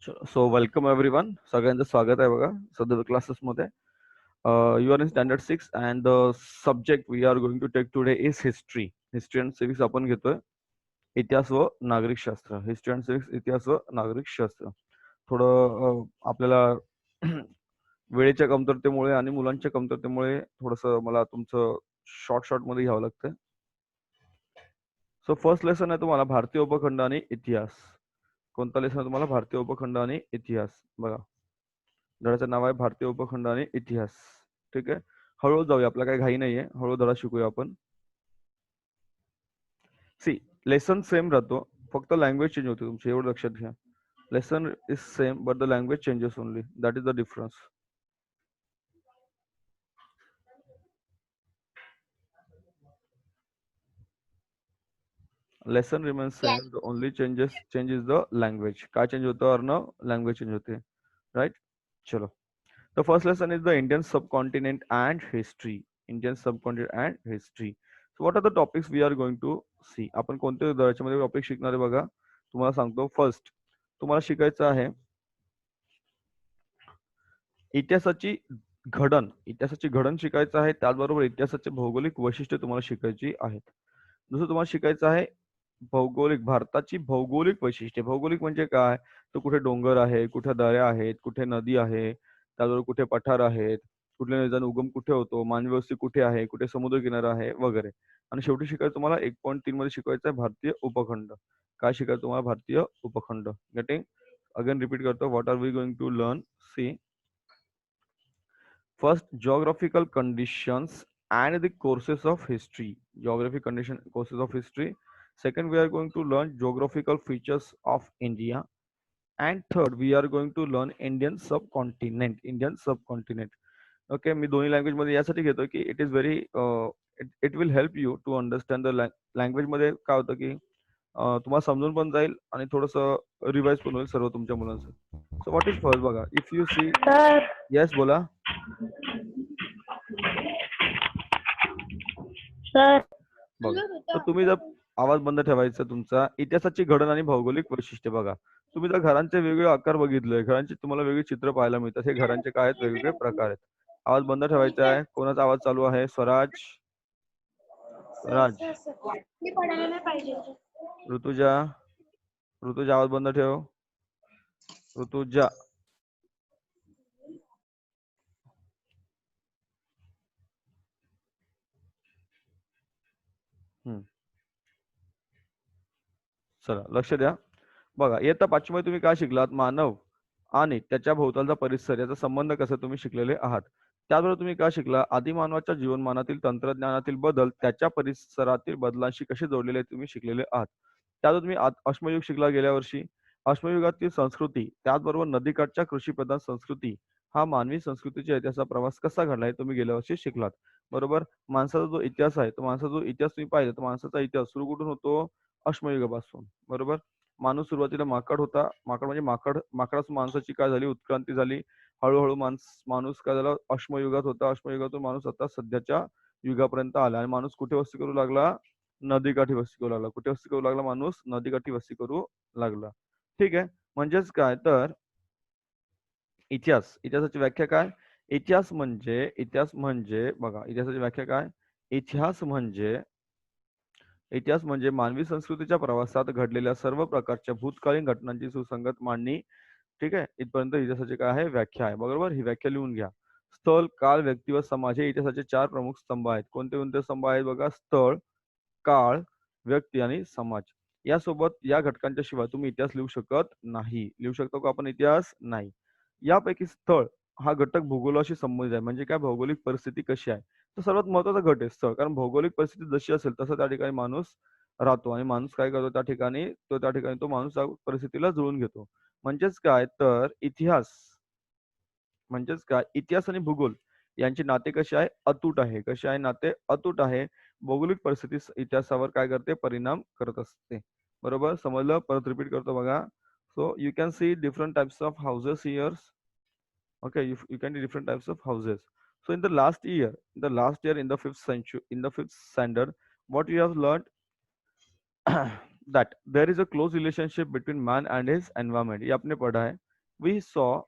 So welcome everyone. सगळ्यांचं स्वागत आहे बघा सध्या क्लासेसमध्ये. You are in standard 6 and the subject we are going to take today is history. History and civics आपण घेतोय. इतिहास व नागरिक शास्त्र. हिस्ट्री अँड सिविक्स, इतिहास व नागरिक शास्त्र. थोडं आपल्याला वेळेच्या कमतरतेमुळे आणि मुलांच्या कमतरतेमुळे थोडंसं मला तुमचं शॉर्ट मध्ये घ्यावं लागतं. सो फर्स्ट लेसन आहे तुम्हाला भारतीय उपखंड आणि इतिहास. कोणता लेसन आहे तुम्हाला? भारतीय उपखंड आणि इतिहास. बघा, धड्याचं नाव आहे भारतीय उपखंड आणि इतिहास. ठीक आहे, हळूहळू जाऊया, आपला काही घाई नाहीये, हळूहळू धडा शिकूया आपण. सी, लेसन सेम राहतो, फक्त लँग्वेज चेंज होते तुमची, एवढं लक्षात घ्या. Lesson is same but the language changes only, that is the difference. Lesson remains same, the only change is the language. काय चेंज होतं अर्णव? लँग्वेज चेंज होते, राईट. चलो, the first lesson is the Indian subcontinent and history. Indian subcontinent and history. So what are the topics we are going to see. आपण कोणत्या दराच्यामध्ये topic शिकणार आहे बघा, तुम्हाला सांगतो. फर्स्ट तुम्हाला शिकायचं आहे इतिहासाची घडण. इतिहासाची घडण शिकायचं आहे, त्याचबरोबर इतिहासाचे भौगोलिक वैशिष्ट्ये तुम्हाला शिकायची आहेत. दुसरं तुम्हाला शिकायचं आहे भौगोलिक, भारताची भौगोलिक वैशिष्ट्ये. भौगोलिक म्हणजे काय? तर कुठे डोंगर आहे, कुठे दऱ्या आहेत, कुठे नदी आहे, त्याचबरोबर कुठे पठार आहेत, कुठल्या नदीचा उगम कुठे होतो, मानवी वस्ती कुठे आहे, कुठे समुद्र किनारा आहे वगैरे. आणि शेवटी शिकायचं तुम्हाला 1.3 मध्ये शिकायचं आहे भारतीय उपखंड. काय शिकायचं तुम्हाला? भारतीय उपखंड. गेटिंग? अगेन रिपीट करतो, what are we going to learn. See, first geographical conditions and the courses of history. Geography condition, courses of history. Second, we are going to learn geographical features of India. And third, we are going to learn Indian subcontinent. Indian subcontinent. Okay, मी दोन्ही language मध्ये यासाठी घेतो की it is very, it will help you to understand the language. मध्ये काय होतं की तुम्हाला समजून पण जाईल आणि थोडंसं रिवाइज पण होईल सर्व तुमच्या मुलांचं. सो व्हॉट इज फर्स्ट बघा, if you see. Sir yes, बोला. सर बघा, तर तुम्ही जर आवाज बंद ठेवायचा तुमचा. इतिहासाची घडण आणि भौगोलिक वैशिष्ट्य. बघा, तुम्ही जर घरांचे वेगवेगळे आकार बघितले, घरांचे तुम्हाला वेगळी चित्र पाहायला मिळतात. हे घरांचे काय आहेत? वेगवेगळे प्रकार आहेत. आवाज बंद ठेवायचा आहे. कोणाचा आवाज चालू आहे? स्वराज, राज, मी पडायला नाही पाहिजे. ऋतुजा. ऋतुजा आवाज बंद ठेव. ऋतुजा. चला लक्ष द्या. बघा, इयत्ता 5वी मध्ये तुम्ही काय शिकलात? मानव आणि त्याच्या भोवतालचा परिसर याचा संबंध कसा तुम्ही शिकलेले आहात. त्याचबरोबर तुम्ही काय शिकला? आदिमानवाच्या जीवनमानातील तंत्रज्ञानातील बदल त्याच्या परिसरातील बदलांशी कसे जोडलेले तुम्ही शिकलेले आहात. त्याचबरोबर तुम्ही अश्मयुग शिकला गेल्या वर्षी. अश्मयुगातील संस्कृती, त्याचबरोबर नदीकाठच्या कृषीप्रधान संस्कृती, हा मानवी संस्कृतीच्या इतिहासाचा प्रवास कसा घडला हे तुम्ही गेल्या वर्षी शिकलात. बरोबर. माणसाचा जो इतिहास आहे, तो माणसाचा जो इतिहास तुम्ही पाहिजे, तर माणसाचा इतिहास सुरू कुठून होतो? अश्मयुगापासून. बरोबर. माणूस सुरुवातीला माकड होता. माकड म्हणजे माकडापासून माणसाची काय झाली? उत्क्रांती झाली. हळूहळू माणूस काय झाला? अश्मयुगात होता. अश्मयुगातून माणूस आता सध्याच्या युगापर्यंत आला. आणि माणूस कुठे वस्ती करू लागला? नदीकाठी वस्ती करू लागला. कुठे वस्ती करू लागला माणूस? नदीकाठी वस्ती करू लागला. ठीक आहे. म्हणजेच काय तर इतिहास, इतिहासाची व्याख्या काय? इतिहास म्हणजे बघा, इतिहासाची व्याख्या काय? इतिहास म्हणजे मानवी संस्कृतीच्या प्रवासात घडलेल्या सर्व प्रकारच्या भूतकालीन घटनांची सुसंगत मांडणी. ठीक आहे, इथपर्यंत इतिहासाची काय आहे? व्याख्या आहे. बरोबर. ही व्याख्या लिहून घ्या. स्थळ, काळ, व्यक्ती व समाज हे इतिहासाचे 4 प्रमुख स्तंभ आहेत. कोणते कोणते स्तंभ आहेत बघा? स्थळ, काळ, व्यक्ती आणि समाज. यासोबत या घटकांच्या शिवाय तुम्ही इतिहास लिहू शकत नाही. लिहू शकतो का आपण इतिहास? नाही. यापैकी स्थळ हा घटक भूगोलाशी संबंधित आहे. म्हणजे काय? भौगोलिक परिस्थिती कशी आहे, तर सर्वात महत्वाचा घट आहे स्थळ. कारण भौगोलिक परिस्थिती जशी असेल तसं त्या ठिकाणी माणूस राहतो आणि माणूस काय करतो? त्या ठिकाणी तो माणूस त्या परिस्थितीला जुळून घेतो. म्हणजेच काय तर इतिहास आणि भूगोल यांचे नाते कसे आहे? अतूट आहे. कसे आहे नाते? अतूट आहे. भौगोलिक परिस्थिती इतिहासावर काय करते? परिणाम करत असते. बरोबर. समजलं? परत रिपीट करतो बघा. So you can C different types of houses here. Okay, you can do different types of houses. So in the last year, in the fifth century, in the fifth standard, what you have learned that there is a close relationship between man and his environment. ये आपने पढ़ा है We saw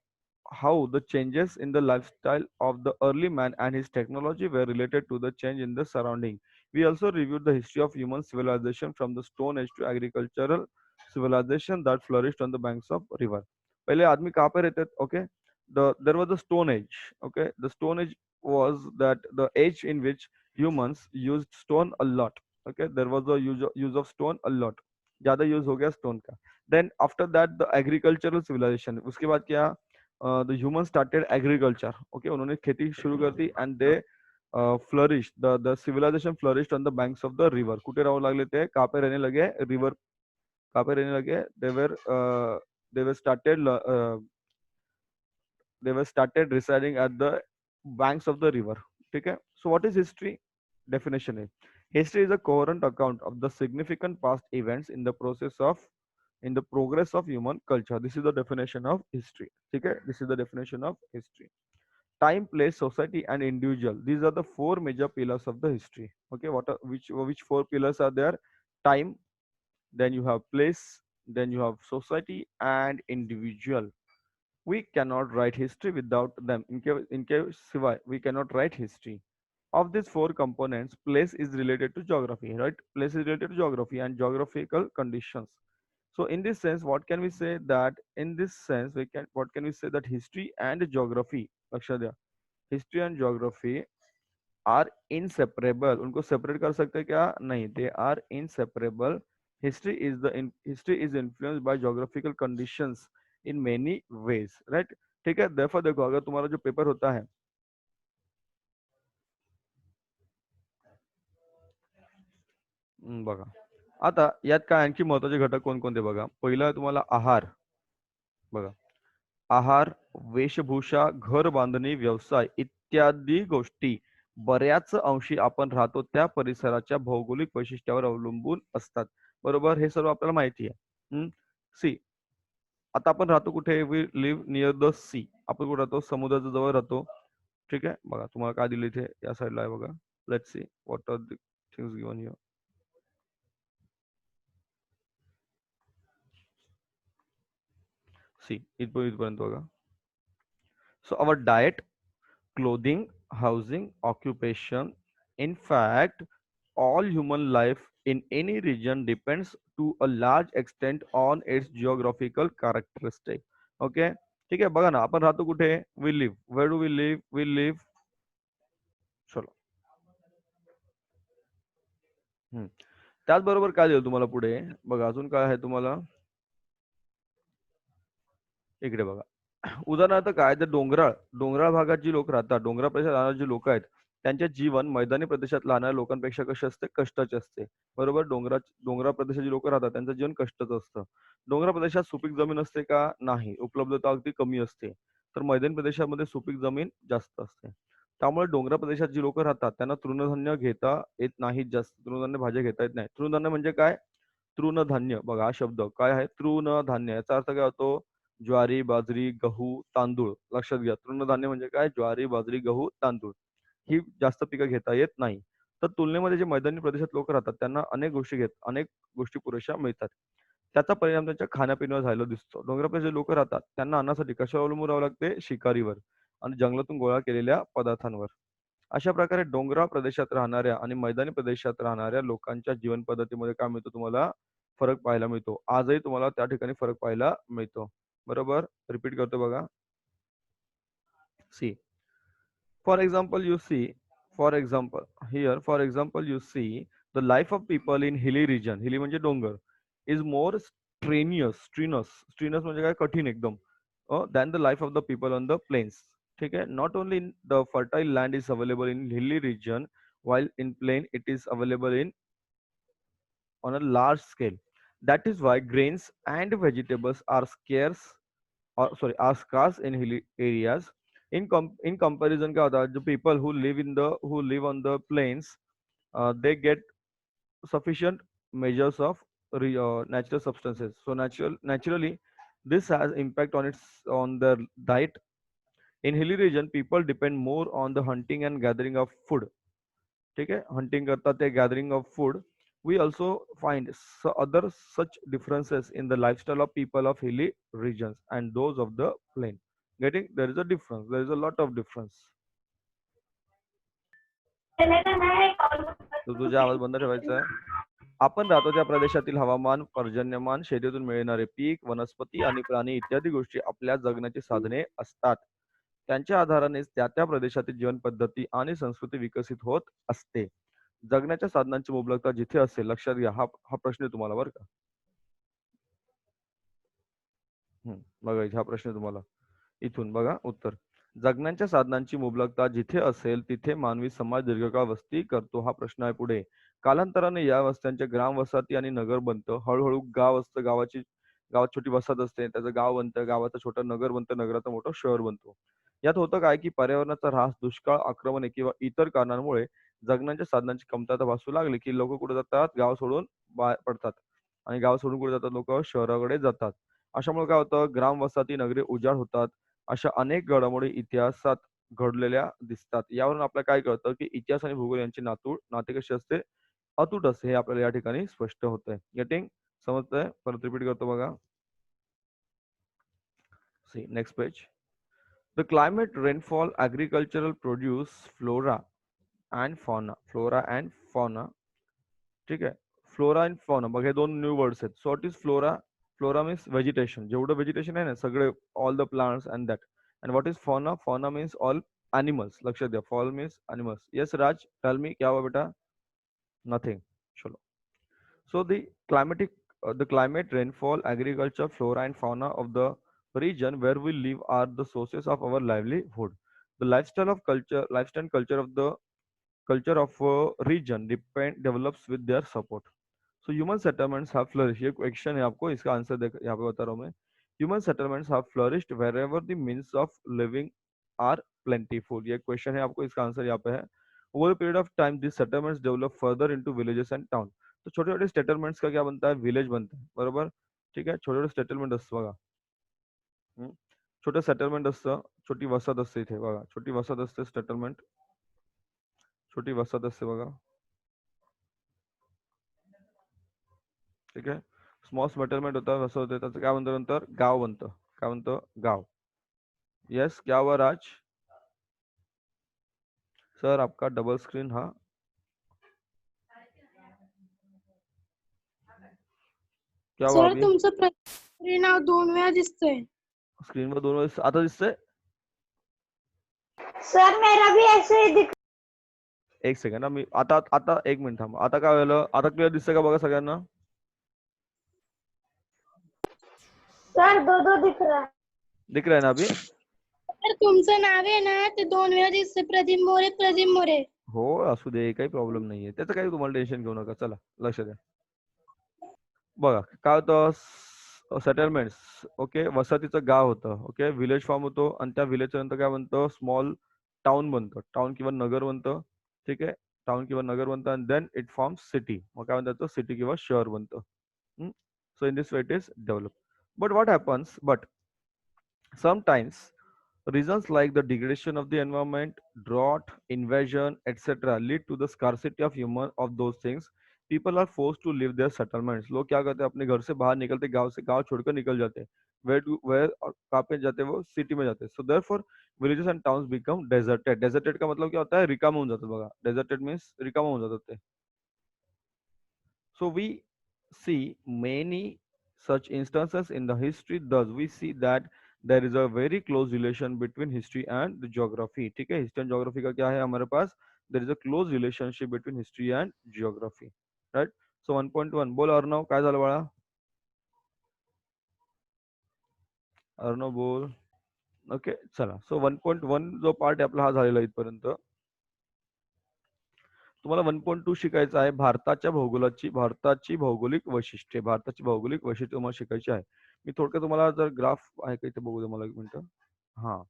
how the changes in the lifestyle of the early man and his technology were related to the change in the surrounding. We also reviewed the history of human civilization from the Stone Age to agricultural civilization that flourished on the banks of river. पहले आदमी कहाँ पे रहते थे? Okay, there was the Stone Age. Okay, the Stone Age was that the age in which humans used stone a lot. Okay, there was the use of stone a lot. ज़्यादा use हो गया stone का. Then after that the agricultural civilization. उसके बाद क्या? The humans started agriculture. Okay, उन्होंने खेती शुरू कर दी and they flourished. The civilization flourished on the banks of the river. कुठे राहू लागले ते? कहाँ पे रहने लगे? River. कहाँ पे रहने लगे? They were started they were started residing at the banks of the river. ठीक है? So what is history? Definition है. History is a coherent account of the significant past events in the progress of human culture. This is the definition of history. ठीक है? This is the definition of history. Time, place, society, and individual. These are the four major pillars of the history. Okay, which four pillars are there? Time, then you have place, then you have society and individual. We cannot write history without them. In case Siva, we cannot write history. Of these four components, place is related to geography, right? Place is related to geography and geographical conditions. So in this sense, what can we say that in this sense we can what can we say that history and geography, Lakshadya, history and geography are inseparable. उनको separate कर सकते हैं क्या? नहीं. They are inseparable. History is influenced by geographical conditions in many ways, right? ठीक है. Therefore देखो अगर तुम्हारा जो पेपर होता है बघा आता यात काय आणखी महत्वाचे घटक कोणकोणते बघा. पहिलं आहे तुम्हाला आहार. बघा आहार, वेशभूषा, घर बांधणी, व्यवसाय इत्यादी गोष्टी बऱ्याच अंशी आपण राहतो त्या परिसराच्या भौगोलिक वैशिष्ट्यावर अवलंबून असतात. बरोबर, हे सर्व आपल्याला माहिती आहे. सी, आता आपण राहतो कुठे? We live near the sea. आपण कुठे राहतो? समुद्राच्या जवळ राहतो. ठीक आहे. बघा तुम्हाला काय दिलं इथे या साईडला आहे बघा. Let's see what are the things given here. See इथपर्यंत बघा. So our diet, clothing, housing, occupation. In fact, all human life in any region depends to a large extent on its geographical characteristic. Okay, ठीक आहे. बघा ना, आपण राहतो कुठे? We live. Where do we live? We live. चलो. त्याचबरोबर काय दिलं तुम्हाला पुढे? बघा अजून काय आहे तुम्हाला इकडे बघा. उदाहरणार्थ काय तर डोंगराळ भागात जी लोक राहतात, डोंगराळ प्रदेशात राहणारे जे लोक आहेत, त्यांचे जीवन मैदानी प्रदेशात राहणाऱ्या लोकांपेक्षा कसे असते? कष्टाचे असते. बरोबर, डोंगराळ प्रदेशात जी लोक राहतात त्यांचं जीवन कष्टाचं असतं. डोंगराळ प्रदेशात सुपीक जमीन असते का? नाही. उपलब्धता अगदी कमी असते. तर मैदानी प्रदेशामध्ये सुपीक जमीन जास्त असते. त्यामुळे डोंगराळ प्रदेशात जी लोक राहतात त्यांना तृणधान्य घेता येत नाहीत जास्त. तृणधान्य भाज्या घेता येत नाही. तृणधान्य म्हणजे काय? तृणधान्य बघा हा शब्द काय आहे? तृणधान्य. याचा अर्थ काय होतो? ज्वारी, बाजरी, गहू, तांदूळ. लक्षात घ्या. तृणधान्य म्हणजे काय? ज्वारी, बाजरी, गहू, तांदूळ. ही जास्त पिकं घेता येत नाही. तर तुलनेमध्ये जे मैदानी प्रदेशात लोक राहतात त्यांना अनेक गोष्टी पुरेशा मिळतात. त्याचा परिणाम त्यांच्या खाण्यापिण्यावर झालेला दिसतो. डोंगराळ प्रदेशात लोक राहतात त्यांना अन्नासाठी कशावर अवलंबून राहावं लागते? शिकारीवर आणि जंगलातून गोळा केलेल्या पदार्थांवर. अशा प्रकारे डोंगराळ प्रदेशात राहणाऱ्या आणि मैदानी प्रदेशात राहणाऱ्या लोकांच्या जीवन पद्धतीमध्ये काय मिळतं तुम्हाला? फरक पाहायला मिळतो. आजही तुम्हाला त्या ठिकाणी फरक पाहायला मिळतो. बरोबर, रिपीट करतो बघा. See, for example you see for example here for example you see the life of people in hilly region. hilly म्हणजे डोंगर is more strenuous म्हणजे काय? कठीण एकदम than the life of the people on the plains. ठीक आहे. Not only the fertile land is available in hilly region, while in plain it is available in on a large scale. That is why grains and vegetables are are scarce in hilly areas. In comparison क्या होता है? The people who live on the plains, they get sufficient measures of natural substances. So naturally, this has impact on their diet. In hilly region, people depend more on the hunting and gathering of food. ठीक है, hunting करता थे, gathering of food, We also find other such differences in the lifestyle of people of hilly regions and those of the plain. Getting there is a difference. There is a lot of difference. तर तुझा आवाज बंद ठेवायचा आहे. आपण राहतो त्या प्रदेशातील हवामान, पर्जन्यमान, शेतीतून मिळणारे पीक, वनस्पती आणि प्राणी इत्यादी गोष्टी आपल्या जगण्याची साधने असतात. त्यांच्या आधारानेच त्या त्या प्रदेशातील जीवन पद्धती आणि संस्कृती विकसित होत असते. जगण्याच्या साधनांची मुबलकता जिथे असेल, लक्षात घ्या, हा हा प्रश्न आहे तुम्हाला बरं का. बघा इथे हा प्रश्न आहे तुम्हाला. इथून बघा उत्तर. जगण्याच्या साधनांची मुबलकता जिथे असेल तिथे मानवी समाज दीर्घकाळ वस्ती करतो. हा प्रश्न आहे पुढे. कालांतराने या वस्त्यांच्या ग्रामवसाहती आणि नगर बनतं. हळूहळू गाव असतं, गावात छोटी वसाहत असते, त्याचं गाव बनतं, गावाचं छोटं नगर बनतं, नगराचं मोठं शहर बनतो. यात होतं काय की पर्यावरणाचा ऱ्हास, दुष्काळ, आक्रमणे किंवा इतर कारणांमुळे जगण्याच्या साधनांची कमतरता भासू लागली की लोक कुठे जातात? गाव सोडून बाहेर पडतात. आणि गाव सोडून कुठे जातात लोक? शहराकडे जातात. अशामुळे काय होतं? ग्रामवसाहती, नगरे उजाड होतात. अशा अनेक घडामोडी इतिहासात घडलेल्या दिसतात. यावरून आपल्याला काय कळतं, की इतिहास आणि भूगोल यांचे नाते कसे असते? अतूट असते. हे आपल्याला या ठिकाणी स्पष्ट होतंय. गेटिंग? समजतंय? परत रिपीट करतो बघा. See next page. The climate, rainfall, agricultural produce, flora and fauna. Flora and fauna. ठीक आहे. Flora and fauna. बघा हे दोन न्यू वर्ड्स आहेत. So what is flora? Flora means vegetation. जेवढं व्हेजिटेशन आहे ना सगळे, all the plants and that. And what is fauna? Fauna means all animals. लक्षात द्या. Fauna means animals. Yes Raj, tell me क्या हुआ बेटा? नथिंग. चलो. So the climate, rainfall, agriculture, flora and fauna of the region where we live are the sources of our livelihood. The lifestyle and culture of a region develops with their support. So human settlements have flourished. ये question है आपको, इसका answer देख यहाँ पे बता रहा हूँ मैं. Human settlements have flourished wherever the means of living are plentiful. ये क्वेश्चन है आपको, इसका आंसर यहाँ पे है. Over a period of time, these settlements develop further into villages and towns. तो छोटे छोटे सेटलमेंट्स का क्या बनता है? विलेज बनता है. बरोबर. ठीक आहे. छोटे छोटे सेटलमेंट असतं बघा. छोटं सेटलमेंट असतं, छोटी वसाहत असते इथे बघा. छोटी वसाहत असते, सेटलमेंट. छोटी वसाहत असते बघा. ठीक आहे. स्मॉल सेटलमेंट होता, वसं होते, त्याचं काय म्हणतो नंतर? गाव बनतं. काय म्हणतं? गाव. येस, क्या हुआ राज? सर आपका डबल स्क्रीन हा. क्या हुआ सर अभी? तुमचं नाव 2 वेळा दिसतंय. स्क्रीनवर 2 वेळेस आता दिसतंय? सर मेरा भी ऐसे ही दिख. एक सेकंड हा. मी आता आता 1 मिनिट थांबा. आता काय झालं? आता क्लिअर दिसतंय का बघा सगळ्यांना? सर 2 दिख रहा है. दिख रहा है ना अभी? सर तुमचं नाव आहे ना ते 2 वेळा दिसतंय. प्रदीप मोरे. हो, असू दे. काही प्रॉब्लेम नाहीये. त्याचं काही तुम्हाला टेन्शन घेऊ नका. चला, लक्ष द्या. बघा काय होतं? सेटलमेंट्स. ओके. वसाहतीचं गाव होतं. ओके. विलेज फॉर्म होतो आणि त्या विलेजच्या नंतर काय बनतं? स्मॉल टाउन बनतं. टाउन किंवा नगर बनतं. ठीक आहे. टाउन किंवा नगर बनतं आणि देन इट फॉर्म्स सिटी. मग काय म्हणतात? सिटी किंवा शहर बनतं. So in this way it is develop. But what happens? But sometimes reasons like the degradation of the environment, drought, invasion, etc. lead to the scarcity of human of those things. People are forced to leave their settlements. लोग क्या करते हैं? अपने घर से बाहर निकलते, गांव से गांव छोड़कर निकल जाते हैं. Where और कहाँ पे जाते हैं? वो सिटी में जाते हैं. So therefore villages and towns become deserted. Deserted का मतलब क्या होता है? रिकाम होऊन जातात बघा. Deserted means रिकाम होऊन जातात ते. So we see many such instances in the history. Thus, we see that there is a very close relation between history and the geography. ठीक है. हिस्ट्री एंड ज्योग्राफी का क्या है हमारे pass? There is a close relationship between history and geography. Right? So 1.1 बोल अर्णव, काय झालं बाळा? अर्णव बोल. ओके चला. सो 1.1 जो पार्ट आहे आपला हा झालेला इथपर्यंत. तुम्हाला 1.2 शिकायचं आहे. भारताची भौगोलिक वैशिष्ट्ये. भारताची भौगोलिक वैशिष्ट्ये तुम्हाला शिकायची आहे. मी थोडक्यात तुम्हाला जर ग्राफ आहे का इथे बघू दे मला 1 मिनिट. हां.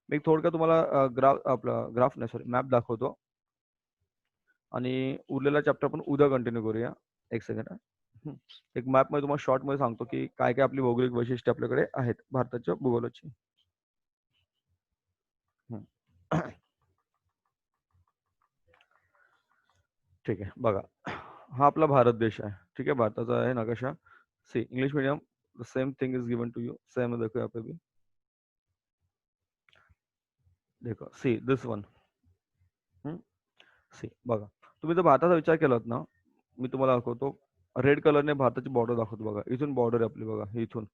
मी थोडक्यात तुम्हाला ग्राफ नाही सॉरी मॅप दाखवतो. आणि उरलेला चॅप्टर आपण उद्या कंटिन्यू करूया. 1 सेकंड हां. एक मॅपमध्ये तुम्हाला शॉर्टमध्ये सांगतो की काय काय आपली भौगोलिक वैशिष्ट्ये आपल्याकडे आहेत भारताच्या भूगोलाची. ठीक आहे बघा. हा आपला भारत देश आहे, ठीक आहे, भारताचा आहे नकाशा. See English medium, the same thing is given to you, same देखो यहाँ पे भी, देखो सी दिस वन. सी बघा, तुम्ही जर भारताचा विचार केलात ना, मी तुम्हाला दाखवतो, रेड कलरने भारताची बॉर्डर दाखवतो बघा, इथून बॉर्डर आहे आपली बघा, इथून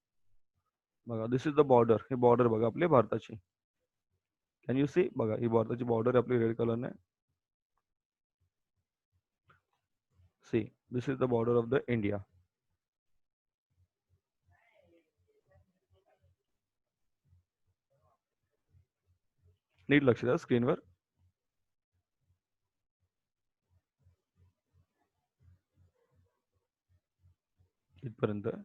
बघा, दिस इज द बॉर्डर, हे बॉर्डर बघा आपली भारताची. कॅन यू सी, बघा ही भारताची बॉर्डर आहे आपली रेड कलरने. See this is the border of the India. नीट लक्ष द्या स्क्रीनवर. इथपर्यंत आहे.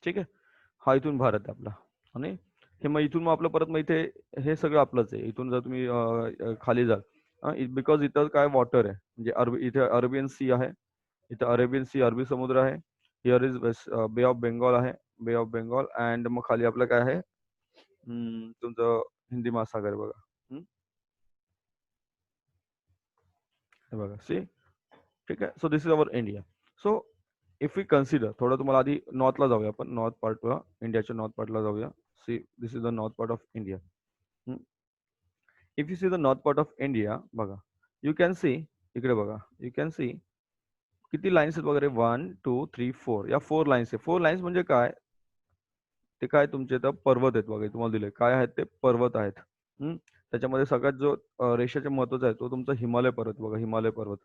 ठीक आहे, हा इथून भारत आहे आपला, आणि हे मग इथून मग आपलं परत मग इथे हे सगळं आपलंच आहे. इथून जर तुम्ही खाली जाल, बिकॉज इथं काय वॉटर आहे, म्हणजे इथे अरेबियन सी आहे, इथं अरेबियन सी अरबी समुद्र आहे. हिअर इज वेस्ट बे ऑफ बेंगॉल आहे, बे ऑफ बेंगॉल. अँड मग खाली आपलं काय आहे, तुमचं हिंदी महासागर आहे बघा. हे बघा सी, ठीक आहे. So this is our India. So if we consider, थोडं तुम्हाला आधी नॉर्थला जाऊया आपण, नॉर्थ पार्टला, इंडियाच्या नॉर्थ पार्टला जाऊया. C this is the north part of India. If you see the north part of India, बघा, यू कॅन सी, इकडे बघा, यू कॅन सी किती लाईन्स आहेत वगैरे, 1 2 3 4, या 4 लाईन्स आहे. 4 लाईन्स म्हणजे काय, ते काय तुमचे इथं पर्वत आहेत बघा, तुम्हाला दिले काय आहेत ते पर्वत आहेत. त्याच्यामध्ये सगळ्यात जो रेषाचे महत्वाचा आहे तो तुमचा हिमालय पर्वत बघा, हिमालय पर्वत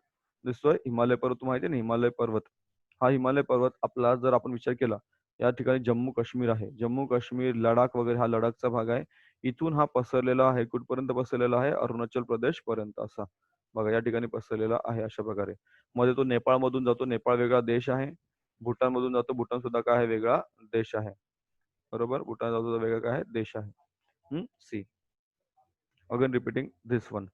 दिसतोय, हिमालय पर्वत तुम्हाला माहिती आहे ना, हिमालय पर्वत. हा हिमालय पर्वत आपला जर आपण विचार केला, या ठिकाणी जम्मू काश्मीर आहे, जम्मू काश्मीर लडाख वगैरे हा लडाखचा भाग आहे. इथून हा पसरलेला आहे, कुठपर्यंत पसरलेला आहे, अरुणाचल प्रदेश पर्यंत असा बघा, या ठिकाणी पसरलेला आहे अशा प्रकारे. मध्ये तो नेपाळ मधून जातो, नेपाळ वेगळा देश आहे. भूटान मधून जातो, भूटान सुद्धा काय आहे, वेगळा देश आहे. बरोबर, भूटान जातो तर वेगळा काय आहे, देश आहे. See again repeating this one.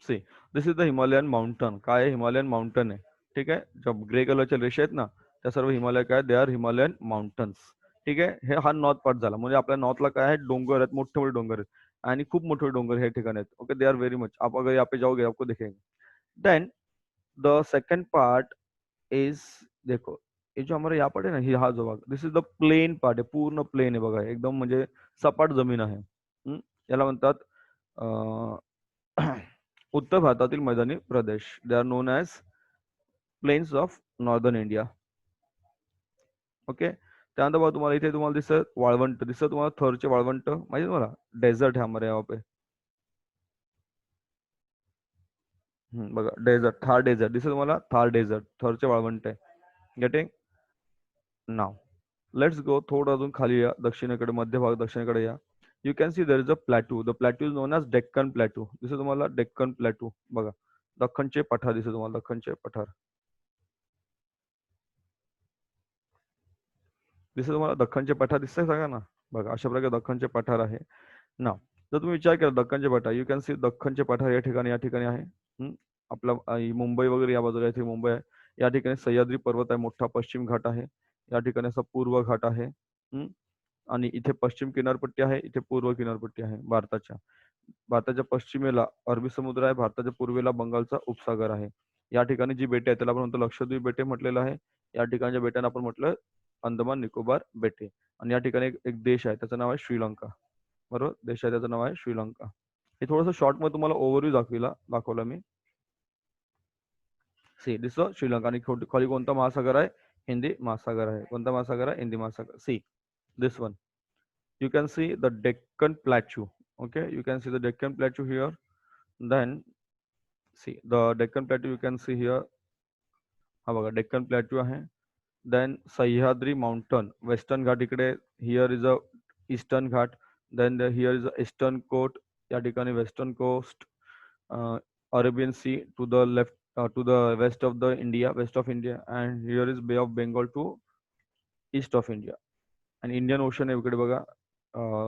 See this is the Himalayan mountain, काय आहे, हिमालयन माउंटन आहे. ठीक आहे, जब ग्रे कलरच्या रेषा आहेत ना, त्या सर्व हिमालय काय, दे आर हिमालयन माउंटन्स. ठीक आहे, हे हा नॉर्थ पार्ट झाला, म्हणजे आपल्या नॉर्थला काय आहे, डोंगर आहेत, मोठे मोठे डोंगर आहेत, आणि खूप मोठे डोंगर हे ठिकाण आहेत. Okay, they are very much, आप अगर यहाँ पे जाओगे आपको दिखेंगे. Then the second part is, देखो, ये जो हमारा यहाँ पार्ट आहे ना, ही हा जो भाग, दिस इज द प्लेन पार्ट आहे, पूर्ण प्लेन आहे बघा, एकदम म्हणजे सपाट जमीन आहे. याला म्हणतात उत्तर भारतातील मैदानी प्रदेश, they are known as plains of northern India. Okay, त्यानंतर बघा तुम्हाला इथे तुम्हाला दिसतं वाळवंट, दिसतं तुम्हाला थरचे वाळवंट माहिती तुम्हाला, डेझर्ट है हमारे यहाँ पे. बघा डेझर्ट, थार डेझर्ट दिसतं तुम्हाला, थार डेझर्ट, थरचे वाळवंट आहे. Getting now. लेट्स गो थोडं अजून खाली या, दक्षिणेकडे, मध्य भाग दक्षिणेकडे या. You can see there is a plateau, the plateau is known as Deccan plateau, दिसतं तुम्हाला डेक्कन प्लॅटू बघा, दख्खनचे पठार दिसतं तुम्हाला, दख्खनचे पठार दिसतं तुम्हाला, दख्खनचे पठार दिसतंय सगळ्या ना, बघा अशा प्रकारे दख्खनचे पठार आहे ना. जर तुम्ही विचार केला दख्खनचे पठार, यू कॅन सी दख्खनचे पठार या ठिकाणी आहे. आपला मुंबई वगैरे या बाजूला इथे मुंबई आहे. या ठिकाणी सह्याद्री पर्वत आहे, मोठा पश्चिम घाट आहे. या ठिकाणी असा पूर्व घाट आहे. आणि इथे पश्चिम किनारपट्टी आहे, इथे पूर्व किनारपट्टी आहे भारताच्या. भारताच्या पश्चिमेला अरबी समुद्र आहे, भारताच्या पूर्वेला बंगालचा उपसागर आहे. या ठिकाणी जी बेटे आहेत त्याला आपण म्हणतो लक्षद्वीप बेटे म्हटलेलं आहे. या ठिकाणच्या बेटांना आपण म्हटलं अंदमान निकोबार बेटे. आणि या ठिकाणी एक देश आहे, त्याचं नाव आहे श्रीलंका. बरोबर, देश आहे त्याचं नाव आहे श्रीलंका. हे थोडंसं शॉर्ट मध्ये तुम्हाला ओव्हरव्ह्यू दाखवला मी. सी दिसतो श्रीलंका, आणि खाली कोणता महासागर आहे, हिंदी महासागर आहे. कोणता महासागर आहे, हिंदी महासागर. See this one, you can see the Deccan Plateau. Okay, you can see the Deccan Plateau here. Then see the Deccan Plateau, you can see here. हा बघा Deccan Plateau आहे. Then Sahyadri Mountain, Western Ghat इकडे. Here is a Eastern Ghat. Then here is a Eastern Coast. या ठिकाणी Western Coast, Arabian Sea to the left, to the west of the India, west of India, and here is Bay of Bengal to east of India. आणि Indian ocean आहे इकडे बघा,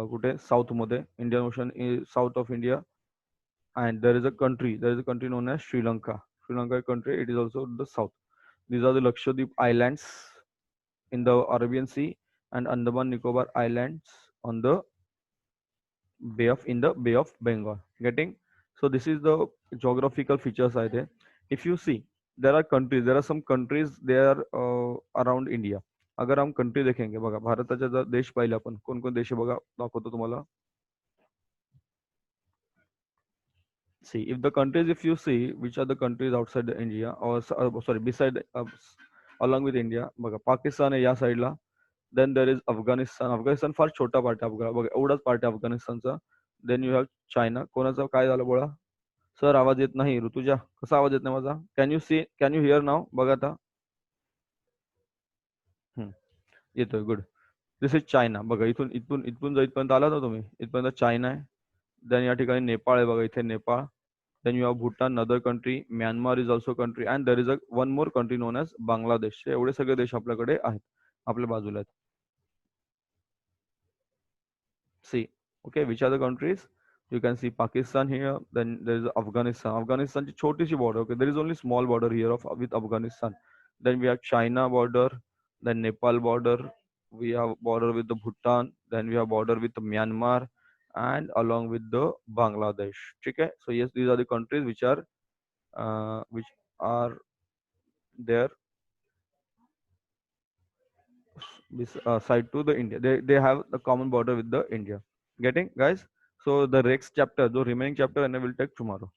कुठे south मध्ये, Indian ocean is south of India. And there is a country known as Sri Lanka. Sri Lanka country, it is also the south. These are the Lakshadweep Islands in the Arabian Sea. and Andaman Nicobar Islands on the Bay of Bengal. Getting? So this is the geographical features are there. If you see, there are countries, there are some countries they are around India. अगर हम country देखेंगे बघा भारताच्या जर देश पाहिले आपण कोण कोण देश आहे बघा दाखवतो तुम्हाला. See, if the countries, if you see which are the countries outside the India or sorry beside along with India बघा पाकिस्तान आहे या साईडला. Then there is Afghanistan. Afghanistan फार छोटा पार्ट आहे बघा एवढाच पार्ट आहे अफगाणिस्तानचा. Then you have China. कोणाचं काय झालं बोला? सर आवाज येत नाही. ऋतुजा कसा आवाज येत नाही माझा? कॅन यू हिअर नाव? बघा आता. येतोय गुड. This is China. बघा इथून इथून इथून जर इथपर्यंत आला ना तुम्ही इथपर्यंत चायना आहे. देन या ठिकाणी नेपाळ आहे बघा इथे Nepal. Then you have Bhutan other country. Myanmar is also country and there is a one more country known as Bangladesh. एवढे सगळे देश आपल्याकडे आहेत आपल्या बाजूला आहेत. See, okay, which are the countries? You can see Pakistan here. Then there is Afghanistan. Afghanistan ची छोटीशी border. Okay, there is only small border here of with Afghanistan. Then we have China border. Then Nepal border. We have border with the Bhutan. Then we have border with Myanmar, and along with the Bangladesh. Okay, so yes, these are the countries which are there side to the India. They have a common border with the India. Getting guys? So the next chapter, the remaining chapter, and I will take tomorrow.